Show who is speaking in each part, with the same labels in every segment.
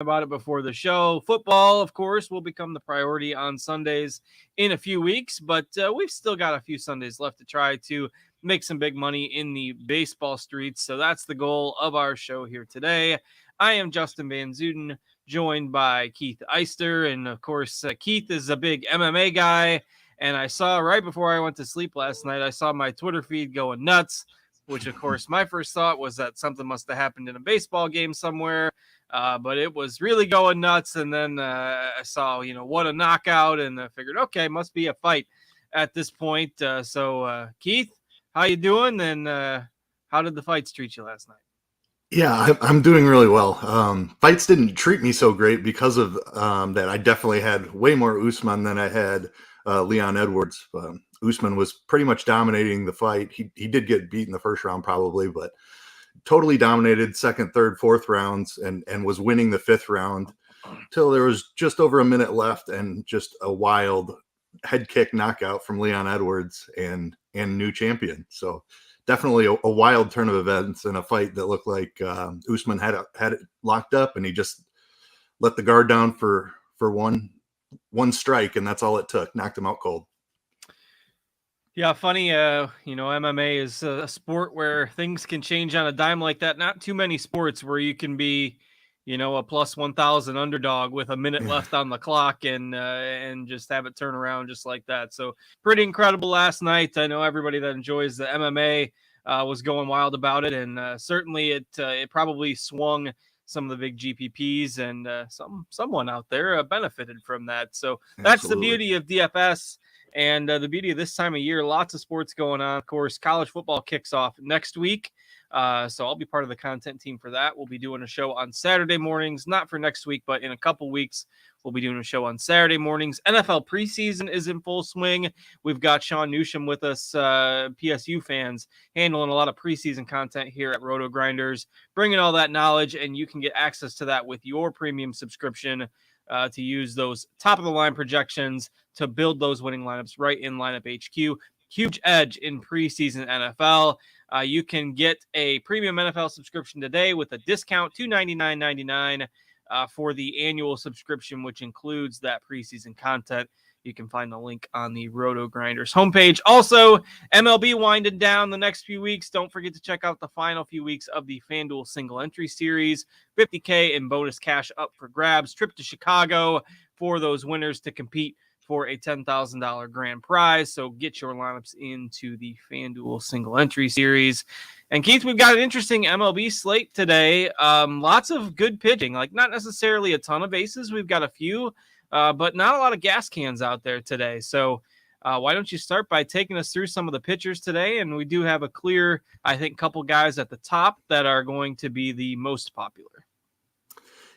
Speaker 1: about it before the show. Football, of course, will become the priority on Sundays in a few weeks, but we've still got a few Sundays left to try to make some big money in the baseball streets. So that's the goal of our show here today. I am Justin Van Zuden, joined by Keith Eister. And of course, Keith is a big MMA guy. And I saw right before I went to sleep last night, I saw my Twitter feed going nuts, which of course my first thought was that something must have happened in a baseball game somewhere. But it was really going nuts. And then I saw, what a knockout, and I figured, okay, must be a fight at this point. So Keith, how you doing? And how did the fights treat you last night?
Speaker 2: Yeah, I'm doing really well. Fights didn't treat me so great because of that. I definitely had way more Usman than I had Leon Edwards. Usman was pretty much dominating the fight. He did get beat in the first round probably, but totally dominated second, third, fourth rounds and was winning the fifth round till there was just over a minute left and just a wild head kick knockout from Leon Edwards and new champion. So definitely a wild turn of events in a fight that looked like Usman had it locked up, and he just let the guard down for one strike, and that's all it took. Knocked him out cold.
Speaker 1: Yeah, funny, MMA is a sport where things can change on a dime like that. Not too many sports where you can be, a plus 1,000 underdog with a minute left on the clock and just have it turn around just like that. So pretty incredible last night. I know everybody that enjoys the MMA was going wild about it, and certainly it probably swung some of the big GPPs, and someone out there benefited from that. So that's Absolutely. The beauty of DFS. And the beauty of this time of year, lots of sports going on. Of course, college football kicks off next week. So I'll be part of the content team for that. We'll be doing a show on Saturday mornings, not for next week, but in a couple weeks, we'll be doing a show on Saturday mornings. NFL preseason is in full swing. We've got Sean Newsham with us, PSU fans, handling a lot of preseason content here at RotoGrinders, bringing all that knowledge, and you can get access to that with your premium subscription to use those top-of-the-line projections to build those winning lineups right in Lineup HQ. Huge edge in preseason NFL. You can get a premium NFL subscription today with a discount, $299.99 for the annual subscription, which includes that preseason content. You can find the link on the RotoGrinders homepage. Also, MLB winding down the next few weeks. Don't forget to check out the final few weeks of the Fanduel single entry series. $50K in bonus cash up for grabs. Trip to Chicago for those winners to compete for a $10,000 grand prize. So get your lineups into the Fanduel single entry series. And Keith, we've got an interesting MLB slate today. Lots of good pitching, like not necessarily a ton of aces. We've got a few, but not a lot of gas cans out there today. So why don't you start by taking us through some of the pitchers today? And we do have a clear, I think, couple guys at the top that are going to be the most popular.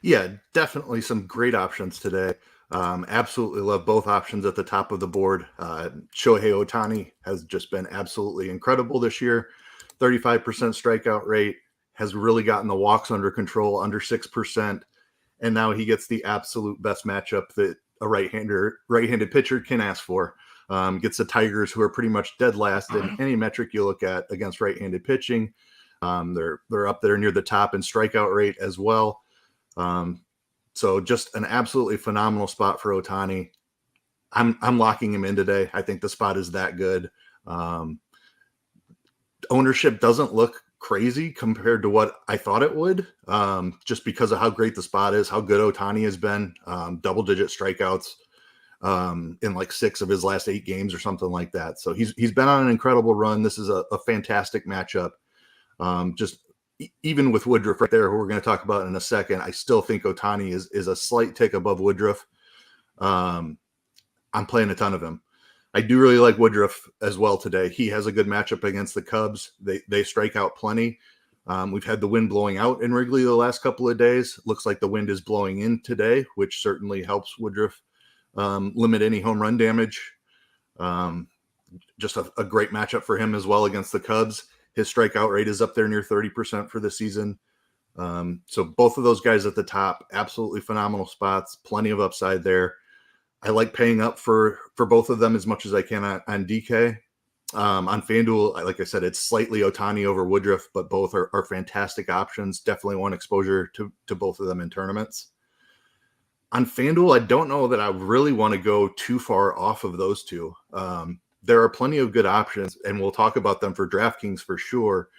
Speaker 2: Yeah, definitely some great options today. Absolutely love both options at the top of the board. Shohei Ohtani has just been absolutely incredible this year. 35% strikeout rate, has really gotten the walks under control, under 6%. And now he gets the absolute best matchup that a right-handed pitcher can ask for. Gets the Tigers, who are pretty much dead last in any metric you look at against right-handed pitching. They're up there near the top in strikeout rate as well. So just an absolutely phenomenal spot for Ohtani. I'm locking him in today. I think the spot is that good. Ownership doesn't look crazy compared to what I thought it would, just because of how great the spot is, how good Ohtani has been. Double-digit strikeouts in like 6 of his last 8 games or something like that. So he's been on an incredible run. This is a fantastic matchup. Even with Woodruff right there, who we're going to talk about in a second, I still think Ohtani is a slight tick above Woodruff. I'm playing a ton of him. I do really like Woodruff as well today. He has a good matchup against the Cubs. They strike out plenty. We've had the wind blowing out in Wrigley the last couple of days. Looks like the wind is blowing in today, which certainly helps Woodruff limit any home run damage. Just a great matchup for him as well against the Cubs. His strikeout rate is up there near 30% for the season. So both of those guys at the top, absolutely phenomenal spots, plenty of upside there. I like paying up for both of them as much as I can on DK. On FanDuel, like I said, it's slightly Ohtani over Woodruff, but both are fantastic options. Definitely want exposure to both of them in tournaments. On FanDuel, I don't know that I really want to go too far off of those two. There are plenty of good options, and we'll talk about them for DraftKings for sure.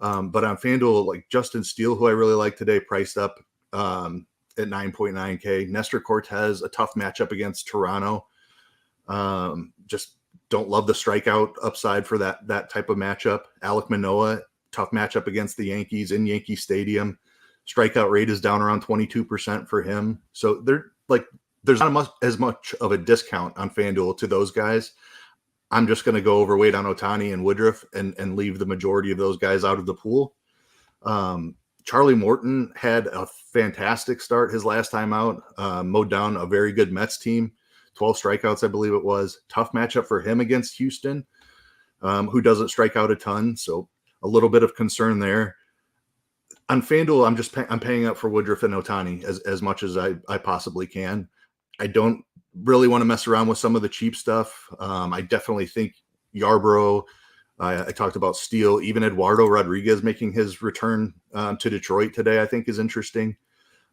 Speaker 2: But on FanDuel, like Justin Steele, who I really like today, priced up at 9.9K. Nestor Cortez, a tough matchup against Toronto. Just don't love the strikeout upside for that type of matchup. Alec Manoa, tough matchup against the Yankees in Yankee Stadium. Strikeout rate is down around 22% for him. So there's not as much of a discount on FanDuel to those guys. I'm just going to go overweight on Ohtani and Woodruff and leave the majority of those guys out of the pool. Charlie Morton had a fantastic start his last time out, mowed down a very good Mets team, 12 strikeouts, I believe it was. Tough matchup for him against Houston, who doesn't strike out a ton. So a little bit of concern there. On FanDuel, I'm paying up for Woodruff and Ohtani as much as I possibly can. I don't really want to mess around with some of the cheap stuff. I definitely think Yarbrough, I talked about Steele, even Eduardo Rodriguez making his return to Detroit today, I think is interesting.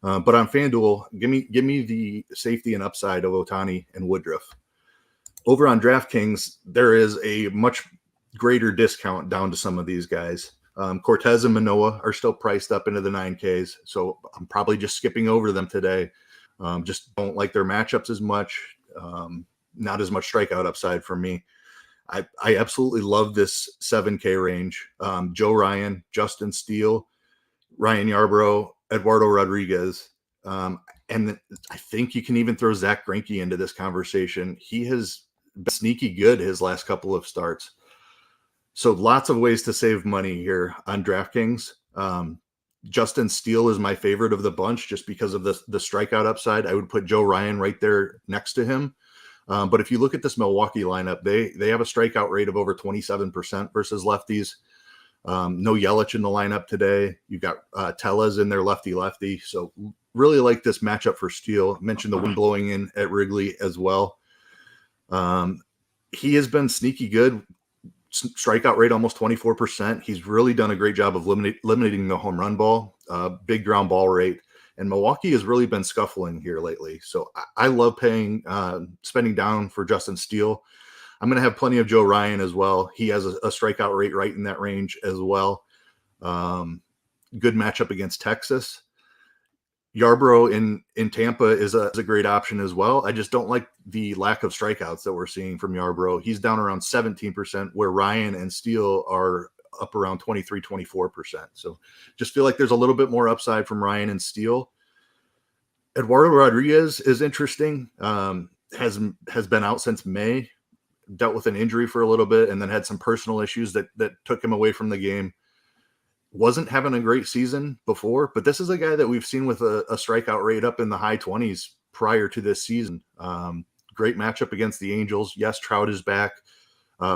Speaker 2: But on FanDuel, give me the safety and upside of Ohtani and Woodruff. Over on DraftKings, there is a much greater discount down to some of these guys. Cortez and Manoa are still priced up into the 9Ks, so I'm probably just skipping over them today. Just don't like their matchups as much. Not as much strikeout upside for me. I absolutely love this 7K range. Joe Ryan, Justin Steele, Ryan Yarbrough, Eduardo Rodriguez. And I think you can even throw Zach Greinke into this conversation. He has been sneaky good his last couple of starts. So lots of ways to save money here on DraftKings. Justin Steele is my favorite of the bunch just because of the strikeout upside. I would put Joe Ryan right there next to him. But if you look at this Milwaukee lineup, they have a strikeout rate of over 27% versus lefties. No Yelich in the lineup today. You've got Tellez in there, lefty. So really like this matchup for Steele. I mentioned the wind blowing in at Wrigley as well. He has been sneaky good. Strikeout rate almost 24%. He's really done a great job of limiting the home run ball, big ground ball rate. And Milwaukee has really been scuffling here lately. So I love spending down for Justin Steele. I'm going to have plenty of Joe Ryan as well. He has a strikeout rate right in that range as well. Good matchup against Texas. Yarbrough in Tampa is a great option as well. I just don't like the lack of strikeouts that we're seeing from Yarbrough. He's down around 17%, where Ryan and Steele are up around 24%. So just feel like there's a little bit more upside from Ryan and Steele. Eduardo Rodriguez is interesting. Has been out since May, dealt with an injury for a little bit, and then had some personal issues that took him away from the game. Wasn't having a great season before, but this is a guy that we've seen with a strikeout rate up in the high 20s prior to this season. Great matchup against the Angels. Yes, Trout is back.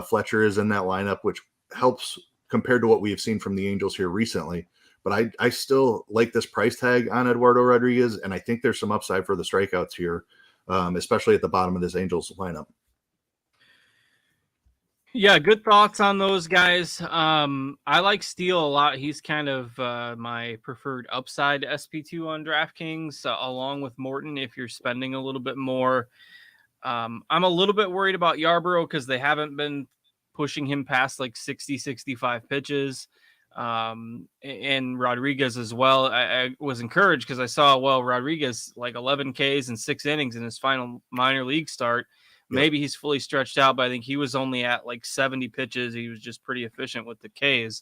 Speaker 2: Fletcher is in that lineup, which helps compared to what we have seen from the Angels here recently. But I still like this price tag on Eduardo Rodriguez, and I think there's some upside for the strikeouts here, especially at the bottom of this Angels lineup.
Speaker 1: Yeah, good thoughts on those guys. I like Steele a lot. He's kind of my preferred upside SP2 on DraftKings, along with Morton if you're spending a little bit more. I'm a little bit worried about Yarbrough because they haven't been pushing him past like 60, 65 pitches. And Rodriguez as well. I was encouraged because I saw, Rodriguez like 11 Ks and 6 innings in his final minor league start. Maybe he's fully stretched out, but I think he was only at like 70 pitches. He was just pretty efficient with the Ks.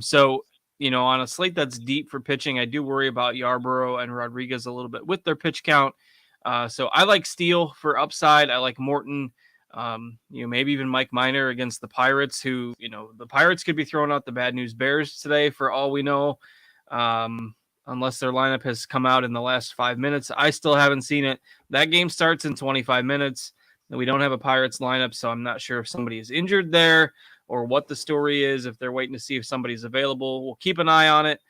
Speaker 1: So, on a slate that's deep for pitching, I do worry about Yarbrough and Rodriguez a little bit with their pitch count. So I like Steele for upside. I like Morton. Maybe even Mike Minor against the Pirates, who, the Pirates could be throwing out the bad news Bears today for all we know. Unless their lineup has come out in the last 5 minutes. I still haven't seen it. That game starts in 25 minutes. And we don't have a Pirates lineup, so I'm not sure if somebody is injured there or what the story is, if they're waiting to see if somebody's available. We'll keep an eye on it.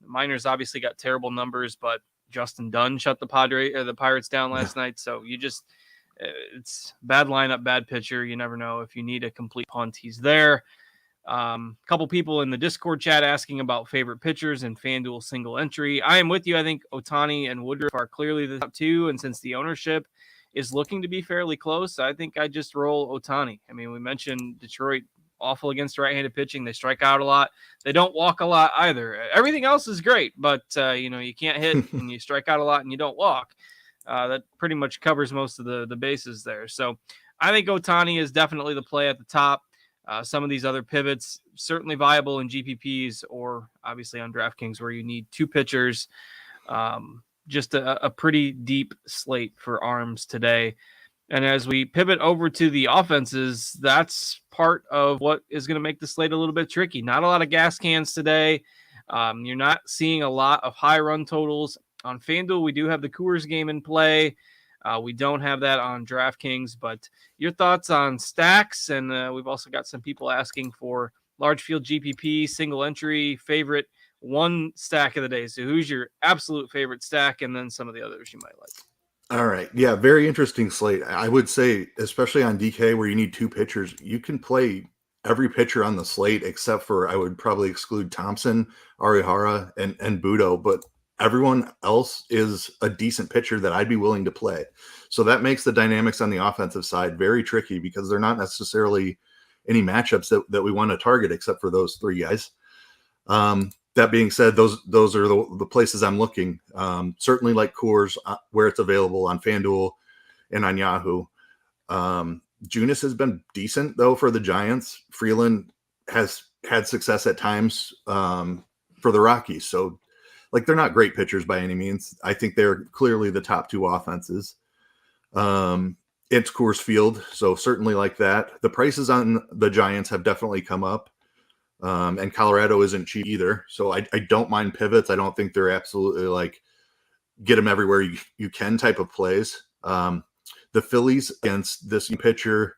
Speaker 1: Miners obviously got terrible numbers, but Justin Dunn shut the Pirates down last night. So it's bad lineup, bad pitcher. You never know. If you need a complete punt, he's there. Couple people in the Discord chat asking about favorite pitchers and FanDuel single entry. I am with you. I think Ohtani and Woodruff are clearly the top two, and since the ownership is looking to be fairly close, I think I just roll Ohtani. I mean, we mentioned Detroit awful against right-handed pitching. They strike out a lot. They don't walk a lot either. Everything else is great, but you can't hit and you strike out a lot and you don't walk. That pretty much covers most of the bases there. So I think Ohtani is definitely the play at the top. Some of these other pivots certainly viable in GPPs or obviously on DraftKings where you need two pitchers. Just a pretty deep slate for arms today. And as we pivot over to the offenses, that's part of what is going to make the slate a little bit tricky. Not a lot of gas cans today. You're not seeing a lot of high run totals. On FanDuel, we do have the Coors game in play. We don't have that on DraftKings, but your thoughts on stacks, and we've also got some people asking for large field GPP, single entry, favorite one stack of the day. So who's your absolute favorite stack, and then some of the others you might like?
Speaker 2: All right. Yeah, very interesting slate. I would say, especially on DK where you need two pitchers, you can play every pitcher on the slate except for I would probably exclude Thompson, Arihara, and Budo, but everyone else is a decent pitcher that I'd be willing to play. So that makes the dynamics on the offensive side very tricky because they're not necessarily any matchups that we want to target except for those three guys. That being said, those are the places I'm looking. Certainly like Coors where it's available on FanDuel and on Yahoo. Junis has been decent though for the Giants. Freeland has had success at times for the Rockies. So like they're not great pitchers by any means. I think they're clearly the top two offenses. It's Coors Field, so certainly like that. The prices on the Giants have definitely come up. And Colorado isn't cheap either. So I don't mind pivots. I don't think they're absolutely like get them everywhere you can type of plays. The Phillies against this pitcher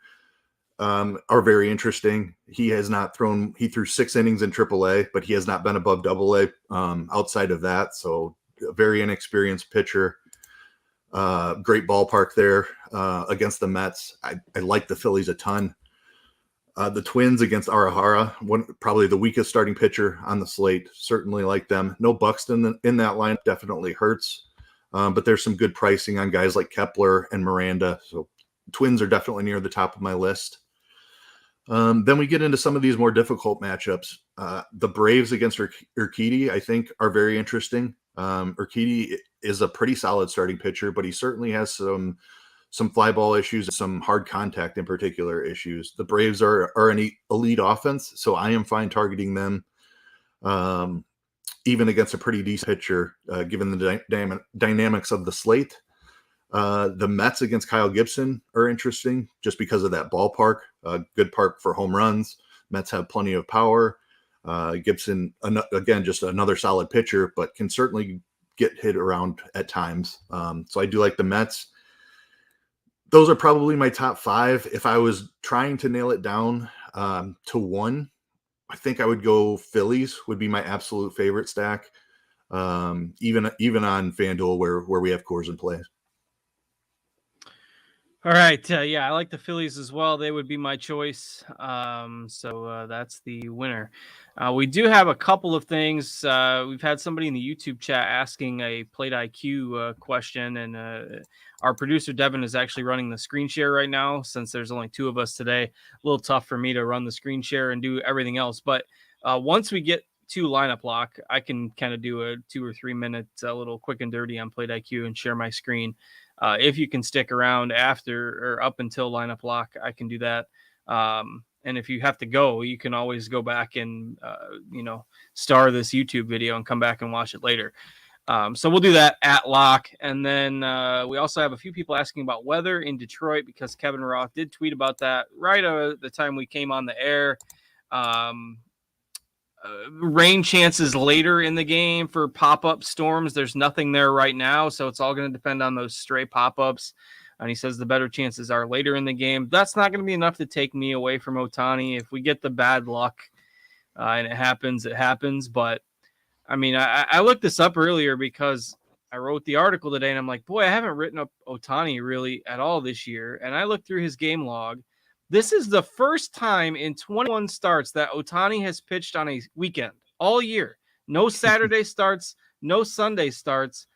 Speaker 2: are very interesting. He threw 6 innings in AAA, but he has not been above AA outside of that. So a very inexperienced pitcher. Great ballpark there against the Mets. I like the Phillies a ton. The Twins against Arihara, probably the weakest starting pitcher on the slate. Certainly like them. No Buxton in that line definitely hurts. But there's some good pricing on guys like Kepler and Miranda. So Twins are definitely near the top of my list. Then we get into some of these more difficult matchups. The Braves against Urquidy, I think, are very interesting. Urquidy is a pretty solid starting pitcher, but he certainly has some fly ball issues, some hard contact in particular issues. The Braves are an elite offense, so I am fine targeting them even against a pretty decent pitcher, given the dynamics of the slate. The Mets against Kyle Gibson are interesting just because of that ballpark. Good park for home runs. Mets have plenty of power. Gibson, again, just another solid pitcher, but can certainly get hit around at times. So I do like the Mets. Those are probably my top 5. If I was trying to nail it down to one, I think I would go Phillies would be my absolute favorite stack. Even on FanDuel where we have Coors in play.
Speaker 1: All right. Yeah, I like the Phillies as well. They would be my choice. So that's the winner. We do have a couple of things. We've had somebody in the YouTube chat asking a Plate IQ question, and our producer Devin is actually running the screen share right now since there's only 2 of us today. A little tough for me to run the screen share and do everything else. But once we get to lineup lock, I can kind of do a 2 or 3 minute little quick and dirty on Plate IQ and share my screen. If you can stick around after or up until lineup lock, I can do that. And if you have to go, you can always go back and, star this YouTube video and come back and watch it later. So we'll do that at lock. And then we also have a few people asking about weather in Detroit because Kevin Roth did tweet about that right at the time we came on the air. Rain chances later in the game for pop-up storms. There's nothing there right now, so it's all going to depend on those stray pop-ups. And he says the better chances are later in the game. That's not going to be enough to take me away from Ohtani. If we get the bad luck and it happens. But, I mean, I looked this up earlier because I wrote the article today, and I'm like, boy, I haven't written up Ohtani really at all this year. And I looked through his game log. This is the first time in 21 starts that Ohtani has pitched on a weekend all year. No Saturday starts, no Sunday starts.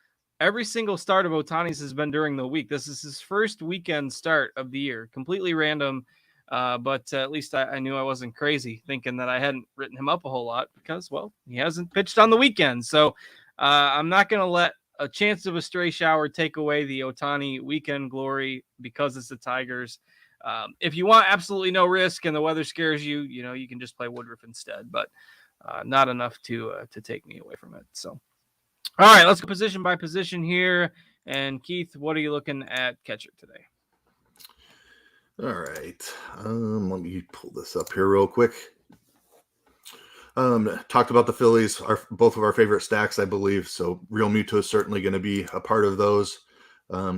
Speaker 1: Every single start of Ohtani's has been during the week. This is his first weekend start of the year. Completely random, but at least I knew I wasn't crazy thinking that I hadn't written him up a whole lot because, well, he hasn't pitched on the weekend. So I'm not going to let a chance of a stray shower take away the Ohtani weekend glory because it's the Tigers. If you want absolutely no risk and the weather scares you, you can just play Woodruff instead, but not enough to take me away from it. So, all right, let's go position by position here. And Keith, what are you looking at catcher today?
Speaker 2: All right. Let me pull this up here real quick. Talked about the Phillies, both of our favorite stacks, I believe. So Real Muto is certainly going to be a part of those.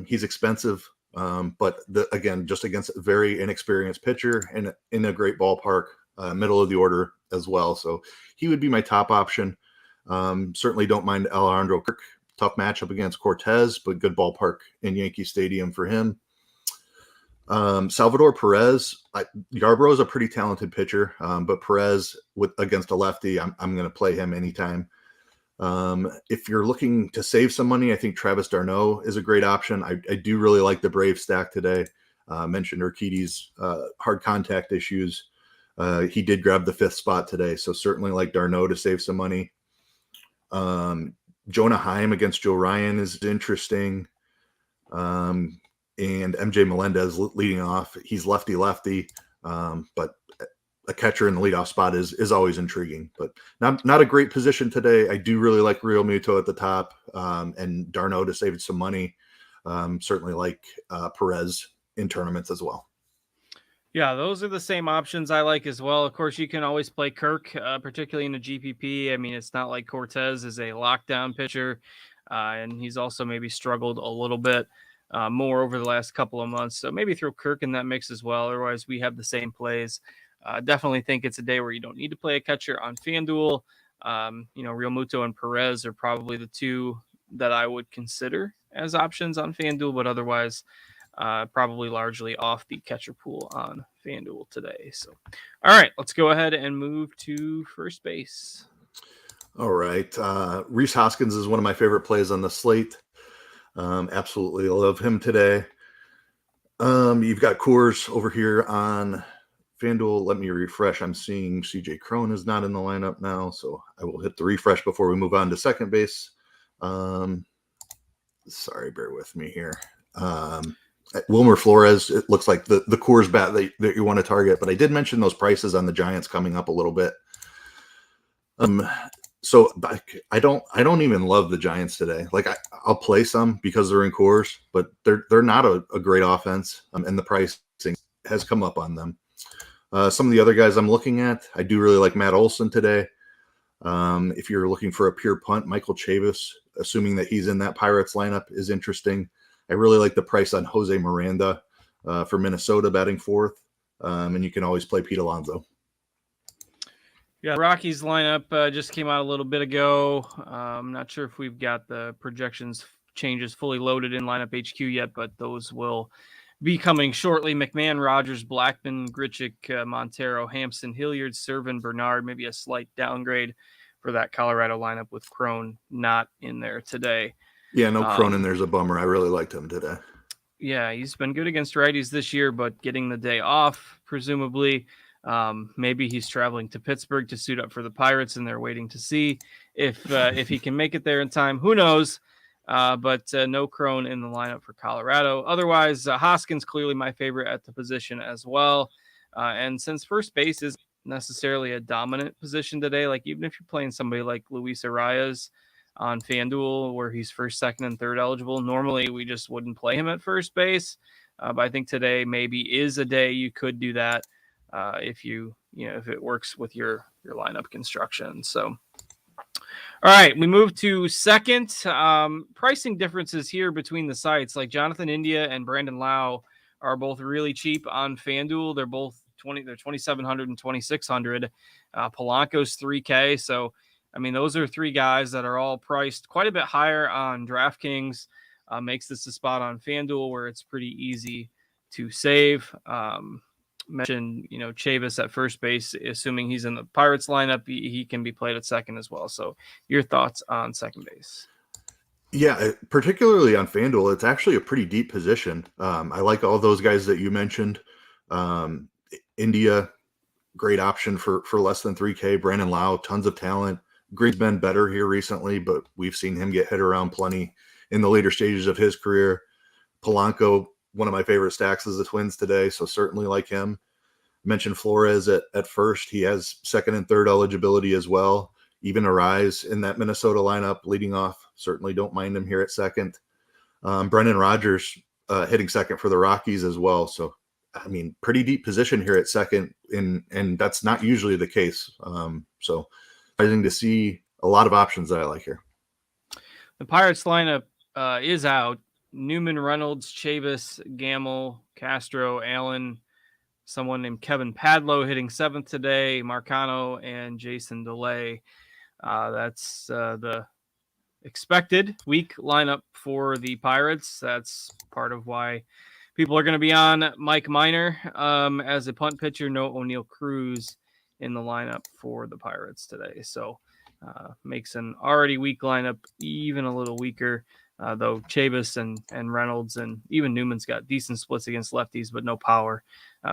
Speaker 2: He's expensive, but again, just against a very inexperienced pitcher and in a great ballpark, middle of the order as well. So he would be my top option. Certainly don't mind Alejandro Kirk. Tough matchup against Cortez, but good ballpark in Yankee Stadium for him. Salvador Perez, Yarbrough is a pretty talented pitcher, but Perez against a lefty, I'm going to play him anytime. If you're looking to save some money, I think Travis d'Arnaud is a great option. I do really like the Brave stack today. Mentioned Urquidy's hard contact issues. He did grab the 5th spot today, so certainly like d'Arnaud to save some money. Jonah Heim against Joe Ryan is interesting. And MJ Melendez leading off. He's lefty, but a catcher in the leadoff spot is always intriguing. But not a great position today. I do really like Real Muto at the top, and d'Arnaud to save some money. Certainly like Perez in tournaments as well.
Speaker 1: Yeah, those are the same options I like as well. Of course, you can always play Kirk, particularly in a GPP. I mean, it's not like Cortez is a lockdown pitcher, and he's also maybe struggled a little bit more over the last couple of months. So maybe throw Kirk in that mix as well. Otherwise, we have the same plays. Definitely think it's a day where you don't need to play a catcher on FanDuel. Real Muto and Perez are probably the two that I would consider as options on FanDuel, but otherwise, probably largely off the catcher pool on FanDuel today. So, all right, let's go ahead and move to first base.
Speaker 2: All right. Rhys Hoskins is one of my favorite plays on the slate. Absolutely love him today. You've got Coors over here on FanDuel. Let me refresh. I'm seeing CJ Cron is not in the lineup now, so I will hit the refresh before we move on to second base. Sorry, bear with me here. Wilmer Flores, it looks like the Coors bat that you want to target, but I did mention those prices on the Giants coming up a little bit. So I don't even love the Giants today. Like I'll play some because they're in Coors, but they're not a great offense, and the pricing has come up on them. Some of the other guys I'm looking at, I do really like Matt Olson today. If you're looking for a pure punt, Michael Chavis, assuming that he's in that Pirates lineup, is interesting. I really like the price on Jose Miranda for Minnesota batting 4th, and you can always play Pete Alonso.
Speaker 1: Yeah, Rockies lineup just came out a little bit ago. I'm not sure if we've got the projections changes fully loaded in lineup HQ yet, but those will be coming shortly. McMahon, Rogers, Blackman, Grichuk, Montero, Hampson, Hilliard, Servin, Bernard, maybe a slight downgrade for that Colorado lineup with Cron not in there today.
Speaker 2: Yeah, no Cronin, there's a bummer. I really liked him today.
Speaker 1: Yeah, he's been good against righties this year, but getting the day off, presumably. Maybe he's traveling to Pittsburgh to suit up for the Pirates, and they're waiting to see if he can make it there in time. Who knows? But no Cron in the lineup for Colorado. Otherwise, Hoskins clearly my favorite at the position as well. And since first base is necessarily a dominant position today, like even if you're playing somebody like Luis Arias on FanDuel where he's first, second, and third eligible, normally we just wouldn't play him at first base. But I think today maybe is a day you could do that. If if it works with your lineup construction. So, all right, we move to second. Pricing differences here between the sites, like Jonathan India and Brandon Lau are both really cheap on FanDuel. They're both they're 2,700 and 2,600. Polanco's $3K. So, I mean, those are three guys that are all priced quite a bit higher on DraftKings. Makes this a spot on FanDuel where it's pretty easy to save. mentioned, Chavis at first base, assuming he's in the Pirates lineup, he can be played at second as well. So your thoughts on second base?
Speaker 2: Yeah, particularly on Fanduel, it's actually a pretty deep position. I like all those guys that you mentioned. India, great option for less than 3K. Brandon Lau, tons of talent. Green's been better here recently, but we've seen him get hit around plenty in the later stages of his career. Polanco, one of my favorite stacks is the Twins today, so certainly like him. Mentioned Flores at first. He has second and third eligibility as well. Even Arise in that Minnesota lineup leading off. Certainly don't mind him here at second. Brendan Rodgers hitting second for the Rockies as well. So, I mean, pretty deep position here at second, and that's not usually the case. So, surprising to see a lot of options that I like here.
Speaker 1: The Pirates lineup is out. Newman, Reynolds, Chavis, Gamble, Castro, Allen, someone named Kevin Padlo hitting seventh today, Marcano, and Jason DeLay. That's the expected weak lineup for the Pirates. That's part of why people are going to be on Mike Minor as a punt pitcher. No O'Neal Cruz in the lineup for the Pirates today. So makes an already weak lineup even a little weaker, though Chavis and Reynolds and even Newman's got decent splits against lefties, but no power.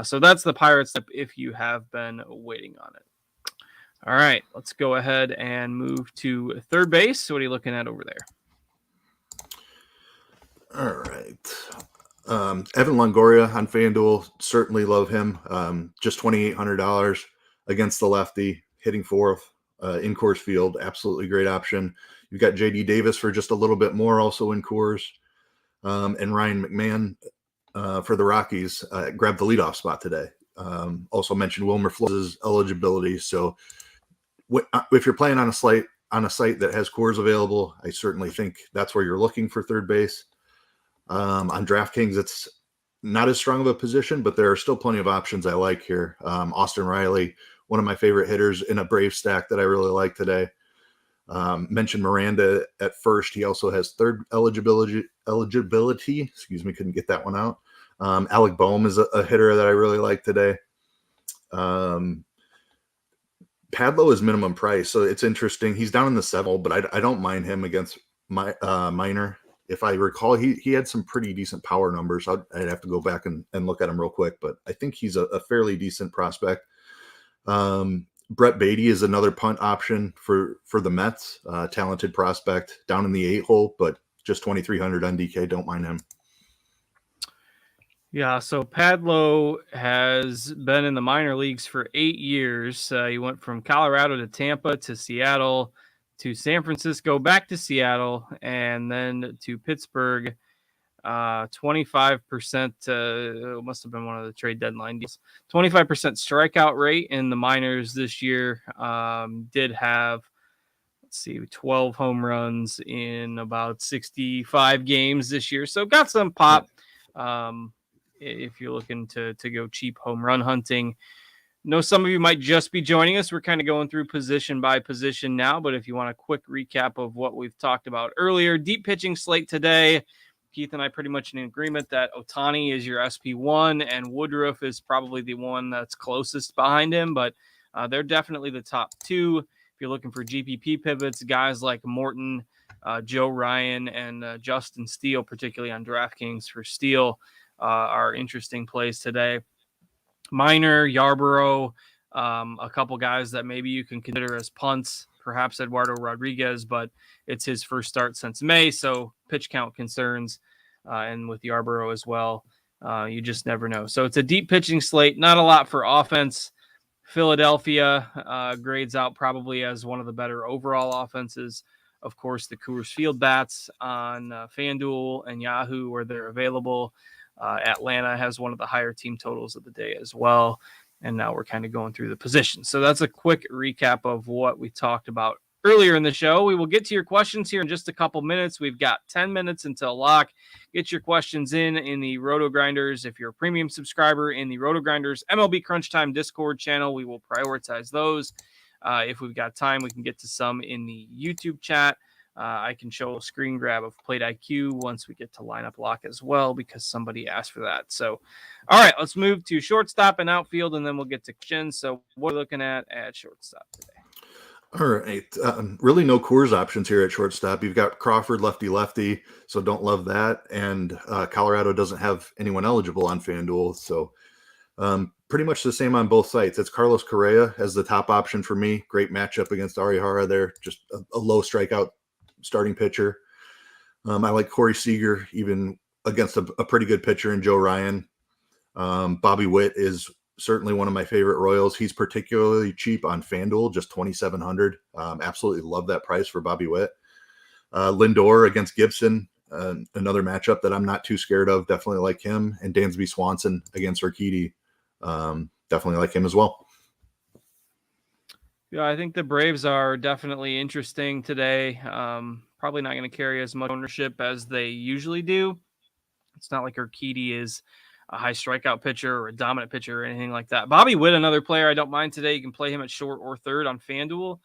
Speaker 1: So that's the Pirates if you have been waiting on it. All right, let's go ahead and move to third base. What are you looking at over there?
Speaker 2: All right. Evan Longoria on FanDuel, certainly love him. Just $2,800 against the lefty, hitting fourth in Coors Field. Absolutely great option. You've got JD Davis for just a little bit more, also in Coors. And Ryan McMahon for the Rockies grabbed the leadoff spot today. Also mentioned Wilmer Flores' eligibility. So if you're playing on a site that has Coors available, I certainly think that's where you're looking for third base. On DraftKings, it's not as strong of a position, but there are still plenty of options I like here. Austin Riley, one of my favorite hitters in a Brave stack that I really like today. Mentioned Miranda at first. He also has third eligibility. Excuse me, couldn't get that one out. Alec Baum is a hitter that I really like today. Padlo is minimum price, so it's interesting. He's down in the 7, but I don't mind him against Minor. If I recall, he had some pretty decent power numbers. I'd have to go back and look at him real quick, but I think he's a fairly decent prospect. Brett Beatty is another punt option for the Mets. Talented prospect down in the 8 hole, but just 2,300 on DK. Don't mind him.
Speaker 1: Yeah, so Padlo has been in the minor leagues for 8 years. He went from Colorado to Tampa to Seattle to San Francisco, back to Seattle, and then to Pittsburgh. 25%, must have been one of the trade deadline deals. 25% strikeout rate in the minors this year. Did have, 12 home runs in about 65 games this year. So got some pop. If you're looking to go cheap home run hunting. Know some of you might just be joining us. We're kind of going through position by position now, but if you want a quick recap of what we've talked about earlier, deep pitching slate today. Keith and I pretty much in agreement that Ohtani is your SP1 and Woodruff is probably the one that's closest behind him, but they're definitely the top 2. If you're looking for GPP pivots, guys like Morton, Joe Ryan, and Justin Steele, particularly on DraftKings for Steele, are interesting plays today. Minor, Yarborough, a couple guys that maybe you can consider as punts, perhaps Eduardo Rodriguez, but it's his first start since May, so pitch count concerns, and with Yarborough as well, you just never know. So it's a deep pitching slate, not a lot for offense. Philadelphia grades out probably as one of the better overall offenses. Of course, the Coors Field bats on FanDuel and Yahoo where they're available. Atlanta has one of the higher team totals of the day as well. And now we're kind of going through the positions. So that's a quick recap of what we talked about earlier in the show. We will get to your questions here in just a couple minutes. We've got 10 minutes until lock. Get your questions in the RotoGrinders. If you're a premium subscriber in the RotoGrinders MLB Crunch Time Discord channel, we will prioritize those. If we've got time, we can get to some in the YouTube chat. I can show a screen grab of plate IQ once we get to lineup lock as well, because somebody asked for that. So, all right, let's move to shortstop and outfield, and then we'll get to questions. So what are we looking at shortstop today?
Speaker 2: All right. Really no Coors options here at shortstop. You've got Crawford, lefty, so don't love that. And Colorado doesn't have anyone eligible on FanDuel, so pretty much the same on both sites. It's Carlos Correa as the top option for me. Great matchup against Arihara there. Just a low strikeout starting pitcher. I like Corey Seager even against a pretty good pitcher in Joe Ryan. Bobby Witt is certainly one of my favorite Royals. He's particularly cheap on FanDuel, just $2,700. Absolutely love that price for Bobby Witt. Lindor against Gibson, another matchup that I'm not too scared of. Definitely like him. And Dansby Swanson against Urquidy. Definitely like him as well.
Speaker 1: Yeah, I think the Braves are definitely interesting today. Probably not going to carry as much ownership as they usually do. It's not like Urquidy is a high strikeout pitcher or a dominant pitcher or anything like that. Bobby Witt, another player I don't mind today. You can play him at short or third on FanDuel.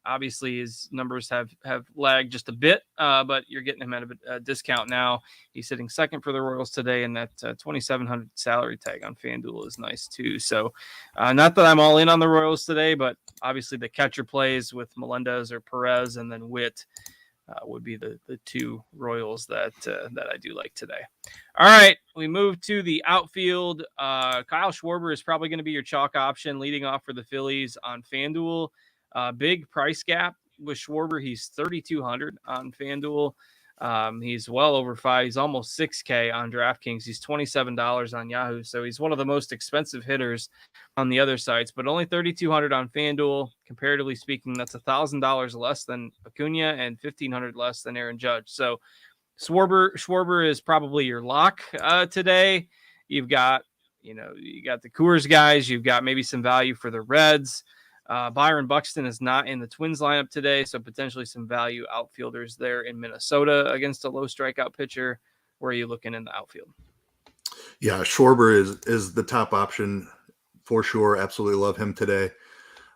Speaker 1: Obviously, his numbers have lagged just a bit, but you're getting him at a discount now. He's sitting second for the Royals today, and that $2,700 salary tag on FanDuel is nice too. So, not that I'm all in on the Royals today, but obviously the catcher plays with Melendez or Perez, and then Witt would be the two Royals that I do like today. All right, we move to the outfield. Kyle Schwarber is probably going to be your chalk option leading off for the Phillies on FanDuel. Big price gap with Schwarber. He's $3,200 on FanDuel. He's well over $5,000. He's almost $6,000 on DraftKings. He's $27 on Yahoo. So he's one of the most expensive hitters on the other sites, but only $3,200 on FanDuel. Comparatively speaking, that's $1,000 less than Acuna and $1,500 less than Aaron Judge. So Schwarber is probably your lock today. You've got, you got the Coors guys. You've got maybe some value for the Reds. Byron Buxton is not in the Twins lineup today, so potentially some value outfielders there in Minnesota against a low strikeout pitcher. Where are you looking in the outfield?
Speaker 2: Yeah, Schwarber is the top option for sure. Absolutely love him today.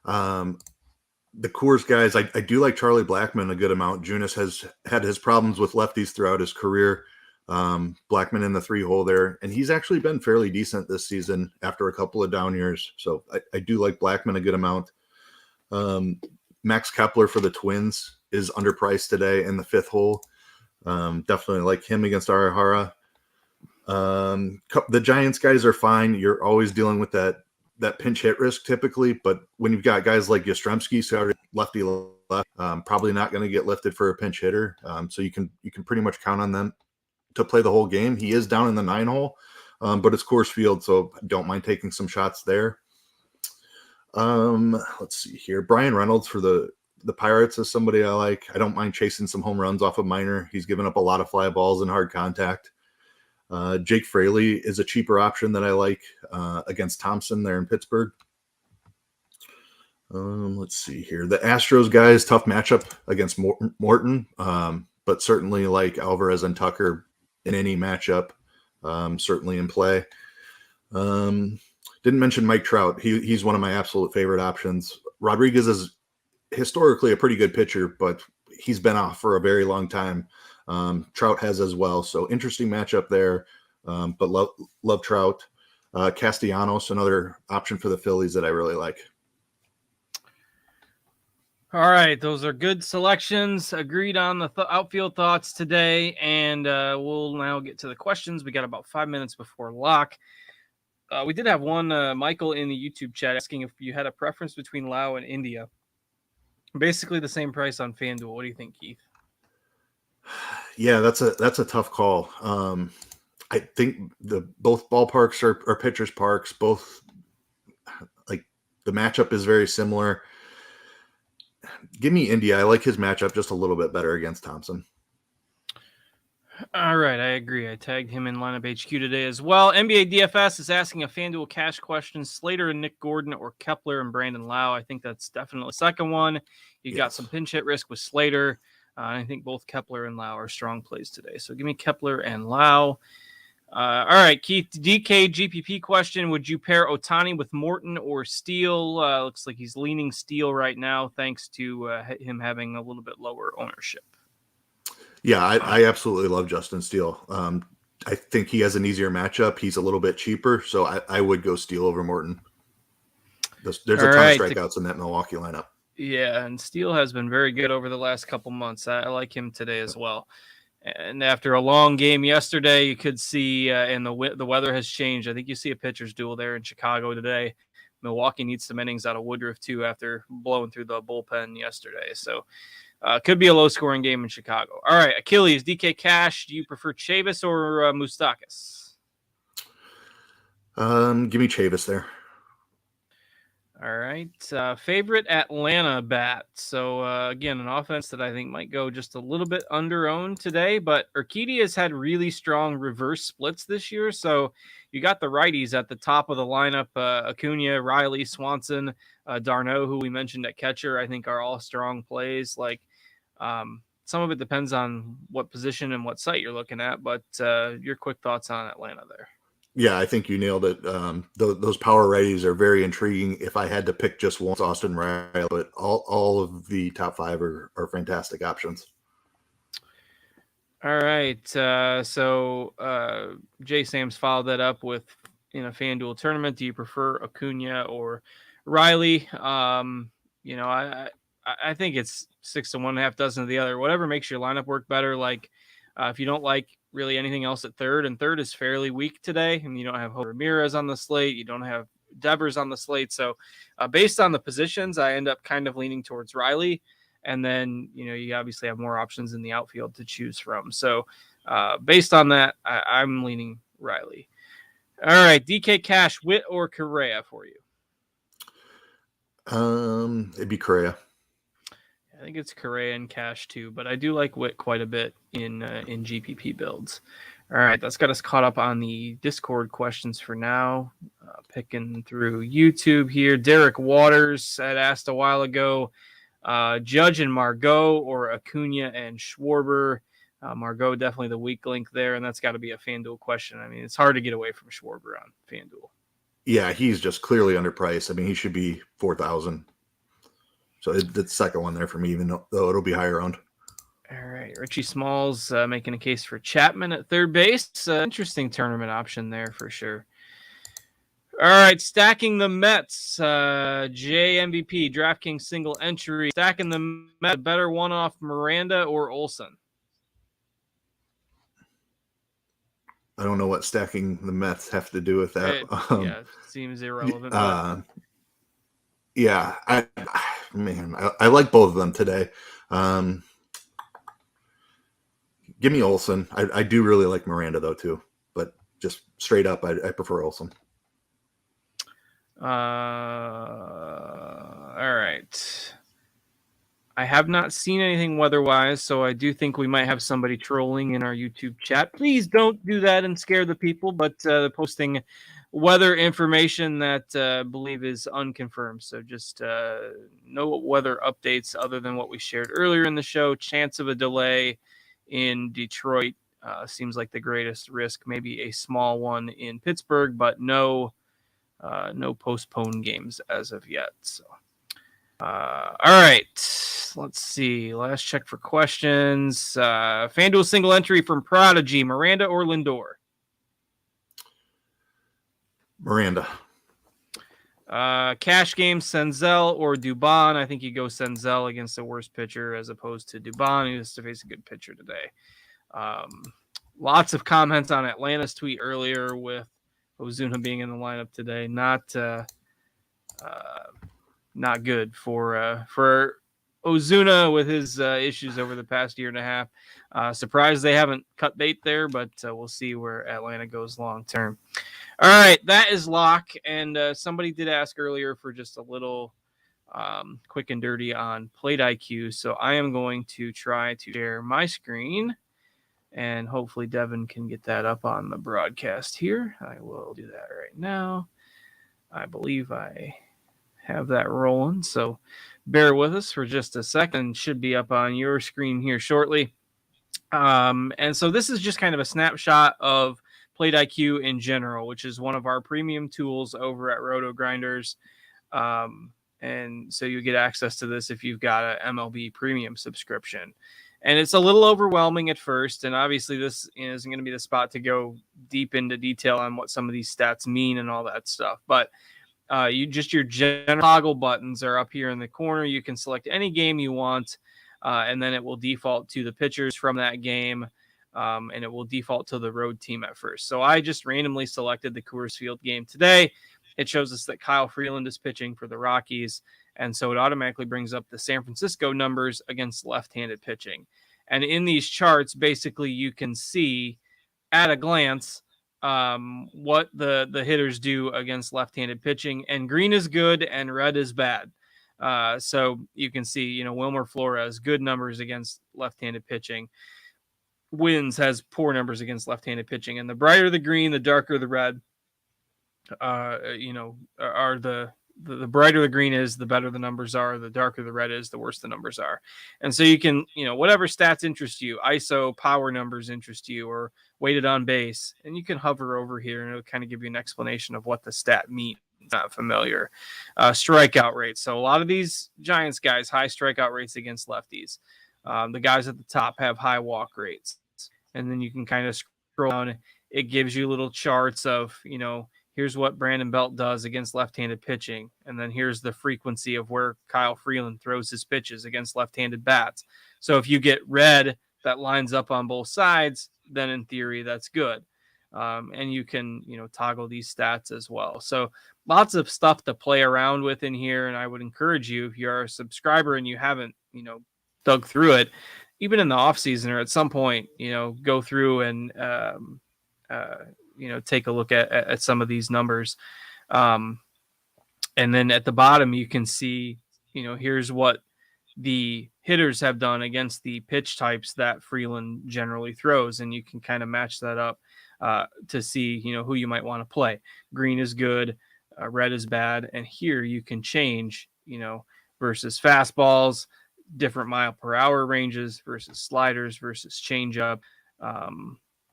Speaker 2: The Coors guys, I do like Charlie Blackmon a good amount. Junis has had his problems with lefties throughout his career. Blackmon in the 3-hole there, and he's actually been fairly decent this season after a couple of down years. So I do like Blackmon a good amount. Max Kepler for the Twins is underpriced today in the 5th hole. Definitely like him against Arihara. The Giants guys are fine. You're always dealing with that pinch hit risk typically, but when you've got guys like Yastrzemski, so lefty left, probably not going to get lifted for a pinch hitter. So you can pretty much count on them to play the whole game. He is down in the 9-hole, but it's Coors Field, so don't mind taking some shots there. Let's see here. Brian Reynolds for the Pirates is somebody I like. I don't mind chasing some home runs off of Minor. He's given up a lot of fly balls and hard contact. Jake Fraley is a cheaper option that I like against Thompson there in Pittsburgh. Let's see here. The Astros guys, tough matchup against Morton, but certainly like Alvarez and Tucker in any matchup, certainly in play. Didn't mention Mike Trout. He's one of my absolute favorite options. Rodriguez is historically a pretty good pitcher, but he's been off for a very long time. Trout has as well. So interesting matchup there. But love Trout. Castellanos, another option for the Phillies that I really like.
Speaker 1: All right, those are good selections. Agreed on the outfield thoughts today, and we'll now get to the questions. We got about 5 minutes before lock. We did have one, Michael, in the YouTube chat asking if you had a preference between Lau and India. Basically the same price on FanDuel. What do you think, Keith?
Speaker 2: Yeah, that's a tough call. I think both ballparks are pitchers' parks. Both, like, the matchup is very similar. Give me India. I like his matchup just a little bit better against Thompson.
Speaker 1: All right, I agree. I tagged him in lineup HQ today as well. NBA DFS is asking a FanDuel cash question: Slater and Nick Gordon or Kepler and Brandon Lau? I think that's definitely the second one. You got some pinch hit risk with Slater. And I think both Kepler and Lau are strong plays today. So give me Kepler and Lau. All right, Keith, DK GPP question. Would you pair Ohtani with Morton or Steele? Looks like he's leaning Steele right now, thanks to him having a little bit lower ownership.
Speaker 2: Yeah, I absolutely love Justin Steele. I think he has an easier matchup. He's a little bit cheaper, so I would go Steele over Morton. There's a ton of strikeouts in that Milwaukee lineup.
Speaker 1: Yeah, and Steele has been very good over the last couple months. I like him today as well. And after a long game yesterday, you could see, and the weather has changed. I think you see a pitcher's duel there in Chicago today. Milwaukee needs some innings out of Woodruff, too, after blowing through the bullpen yesterday. So could be a low-scoring game in Chicago. All right, Achilles, DK Cash, do you prefer Chavis or Moustakas?
Speaker 2: Give me Chavis there.
Speaker 1: All right. Favorite Atlanta bat. So, again, an offense that I think might go just a little bit under-owned today, but Urquidy has had really strong reverse splits this year. So you got the righties at the top of the lineup. Acuna, Riley, Swanson, Darno, who we mentioned at catcher, I think are all strong plays. Like, some of it depends on what position and what site you're looking at, but your quick thoughts on Atlanta there.
Speaker 2: Yeah, I think you nailed it. Those power righties are very intriguing. If I had to pick just one, Austin Riley, but all of the top five are fantastic options.
Speaker 1: All right. So Jay Sam's followed that up with, in a FanDuel tournament, do you prefer Acuna or Riley? I think it's 6 to 1.5 dozen of the other. Whatever makes your lineup work better. Like if you don't like really anything else at third, and third is fairly weak today, and you don't have Jose Ramirez on the slate, you don't have Devers on the slate. So based on the positions, I end up kind of leaning towards Riley. And then, you obviously have more options in the outfield to choose from. So based on that, I'm leaning Riley. All right, DK Cash, Witt or Correa for you?
Speaker 2: It'd be Correa.
Speaker 1: I think it's Correa and Cash too, but I do like Witt quite a bit in GPP builds. All right, that's got us caught up on the Discord questions for now. Picking through YouTube here. Derek Waters had asked a while ago, Judge and Margot or Acuna and Schwarber. Margot definitely the weak link there, and that's got to be a FanDuel question. I mean, it's hard to get away from Schwarber on FanDuel.
Speaker 2: Yeah, he's just clearly underpriced. I mean, he should be 4,000. So it's the second one there for me, even though it'll be higher owned.
Speaker 1: All right, Richie Smalls making a case for Chapman at third base. Interesting tournament option there for sure. All right, stacking the Mets. JMVP, DraftKings single entry. Stacking the Mets, better one-off Miranda or Olsen?
Speaker 2: I don't know what stacking the Mets have to do with that.
Speaker 1: It seems irrelevant.
Speaker 2: Yeah, I like both of them today. Give me Olsen. I do really like Miranda though too, but just straight up, I prefer Olsen.
Speaker 1: All right. I have not seen anything weather-wise, so I do think we might have somebody trolling in our YouTube chat. Please don't do that and scare the people, but posting weather information that I believe is unconfirmed. So just no weather updates other than what we shared earlier in the show. Chance of a delay in Detroit seems like the greatest risk. Maybe a small one in Pittsburgh, but no postponed games as of yet. So. All right, let's see. Last check for questions. FanDuel single entry from Prodigy, Miranda or Lindor?
Speaker 2: Miranda.
Speaker 1: Cash game, Senzel or Dubon? I think you go Senzel against the worst pitcher as opposed to Dubon, who has to face a good pitcher today. Lots of comments on Atlanta's tweet earlier with Ozuna being in the lineup today. Not good for Ozuna with his issues over the past year and a half. Surprised they haven't cut bait there, but we'll see where Atlanta goes long term. All right, that is lock. And somebody did ask earlier for just a little quick and dirty on plate IQ. So I am going to try to share my screen, and hopefully Devin can get that up on the broadcast here. I will do that right now. I believe I have that rolling, so bear with us for just a second. Should be up on your screen here shortly. And so this is just kind of a snapshot of Plate IQ in general, which is one of our premium tools over at RotoGrinders. And so you get access to this if you've got an MLB premium subscription. And it's a little overwhelming at first. And obviously this isn't going to be the spot to go deep into detail on what some of these stats mean and all that stuff. But your general toggle buttons are up here in the corner. You can select any game you want, and then it will default to the pitchers from that game, and it will default to the road team at first. So I just randomly selected the Coors Field game today. It shows us that Kyle Freeland is pitching for the Rockies, and so it automatically brings up the San Francisco numbers against left-handed pitching. And in these charts, basically you can see at a glance what the hitters do against left-handed pitching, and green is good and red is bad. So you can see, Wilmer Flores, good numbers against left-handed pitching. Wins has poor numbers against left-handed pitching, and the brighter the green, the darker the red. Are the brighter the green is, the better the numbers are. The darker the red is, the worse the numbers are. And so you can, whatever stats interest you, ISO, power numbers interest you, or weighted on base, and you can hover over here and it'll kind of give you an explanation of what the stat means. Not familiar. Strikeout rate. So a lot of these Giants guys, high strikeout rates against lefties. The guys at the top have high walk rates. And then you can kind of scroll down. It gives you little charts of, here's what Brandon Belt does against left-handed pitching. And then here's the frequency of where Kyle Freeland throws his pitches against left-handed bats. So if you get red that lines up on both sides, then in theory, that's good. And you can, toggle these stats as well. So lots of stuff to play around with in here. And I would encourage you, if you're a subscriber and you haven't, dug through it, even in the off season or at some point, go through and, take a look at some of these numbers. And then at the bottom, you can see, here's what the hitters have done against the pitch types that Freeland generally throws. And you can kind of match that up to see, who you might want to play. Green is good, red is bad. And here you can change, versus fastballs, different mile per hour ranges versus sliders versus changeup.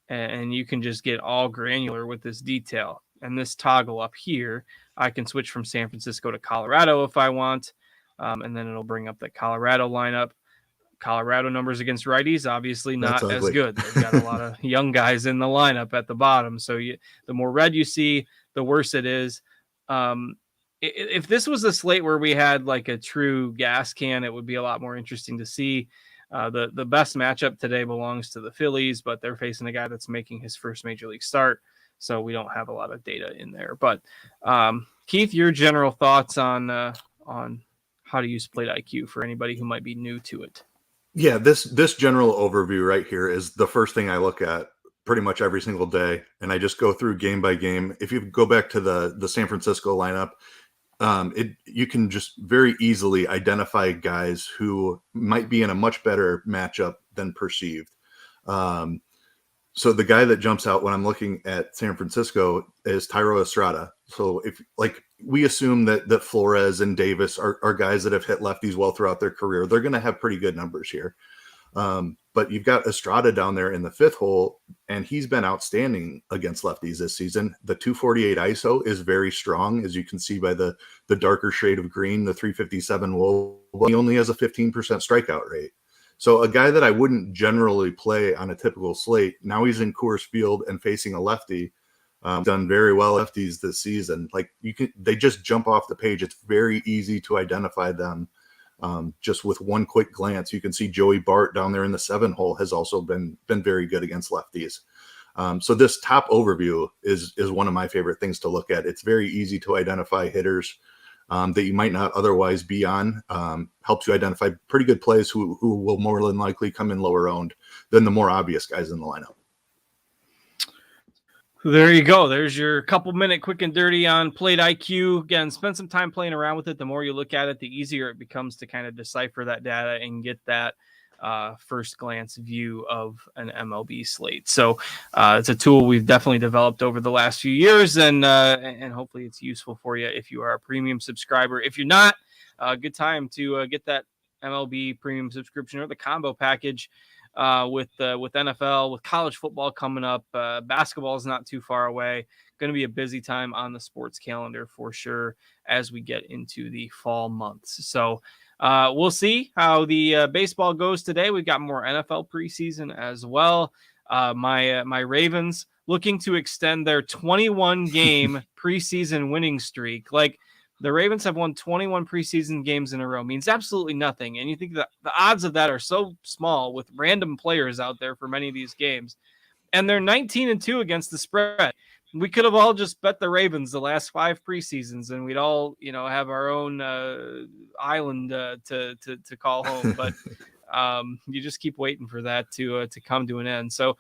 Speaker 1: And you can just get all granular with this detail. And this toggle up here, I can switch from San Francisco to Colorado if I want. And then it'll bring up the Colorado lineup. Colorado numbers against righties, obviously not as good. They've got a lot of young guys in the lineup at the bottom. So the more red you see, the worse it is. If this was a slate where we had like a true gas can, it would be a lot more interesting to see. The best matchup today belongs to the Phillies, but they're facing a guy that's making his first major league start. So we don't have a lot of data in there. But Keith, your general thoughts on how to use Plate IQ for anybody who might be new to it.
Speaker 2: Yeah, this general overview right here is the first thing I look at pretty much every single day. And I just go through game by game. If you go back to the San Francisco lineup, you can just very easily identify guys who might be in a much better matchup than perceived. So the guy that jumps out when I'm looking at San Francisco is Tyro Estrada. So if we assume that Flores and Davis are guys that have hit lefties well throughout their career, they're going to have pretty good numbers here. But you've got Estrada down there in the fifth hole, and he's been outstanding against lefties this season. The 248 ISO is very strong, as you can see by the darker shade of green, the 357 wool. He only has a 15% strikeout rate. So a guy that I wouldn't generally play on a typical slate, now he's in Coors Field and facing a lefty. Done very well lefties this season. They just jump off the page. It's very easy to identify them. Just with one quick glance, you can see Joey Bart down there in the 7 hole has also been very good against lefties. So this top overview is one of my favorite things to look at. It's very easy to identify hitters that you might not otherwise be on. Helps you identify pretty good plays who will more than likely come in lower owned than the more obvious guys in the lineup.
Speaker 1: There you go. There's your couple-minute quick and dirty on Plate IQ. Again, spend some time playing around with it. The more you look at it, the easier it becomes to kind of decipher that data and get that first glance view of an MLB slate. So it's a tool we've definitely developed over the last few years, and hopefully it's useful for you if you are a premium subscriber. If you're not, good time to get that MLB premium subscription or the combo package. with NFL, with college football coming up. Basketball is not too far away. Going to be a busy time on the sports calendar for sure as we get into the fall months. So we'll see how the baseball goes today. We've got more NFL preseason as well. My Ravens looking to extend their 21 game preseason winning streak. Like, the Ravens have won 21 preseason games in a row. Means absolutely nothing. And you think that the odds of that are so small with random players out there for many of these games. And they're 19-2 against the spread. We could have all just bet the Ravens the last 5 preseasons, and we'd all, have our own island to call home. But you just keep waiting for that to come to an end. So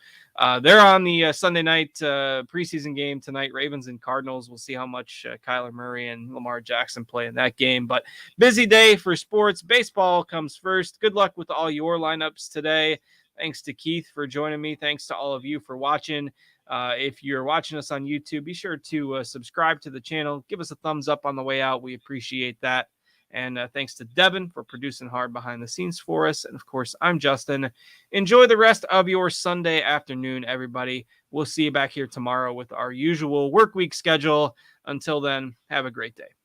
Speaker 1: they're on the Sunday night preseason game tonight, Ravens and Cardinals. We'll see how much Kyler Murray and Lamar Jackson play in that game. But busy day for sports. Baseball comes first. Good luck with all your lineups today. Thanks to Keith for joining me. Thanks to all of you for watching. If you're watching us on YouTube, be sure to subscribe to the channel. Give us a thumbs up on the way out. We appreciate that. And thanks to Devin for producing hard behind the scenes for us. And of course, I'm Justin. Enjoy the rest of your Sunday afternoon, everybody. We'll see you back here tomorrow with our usual work week schedule. Until then, have a great day.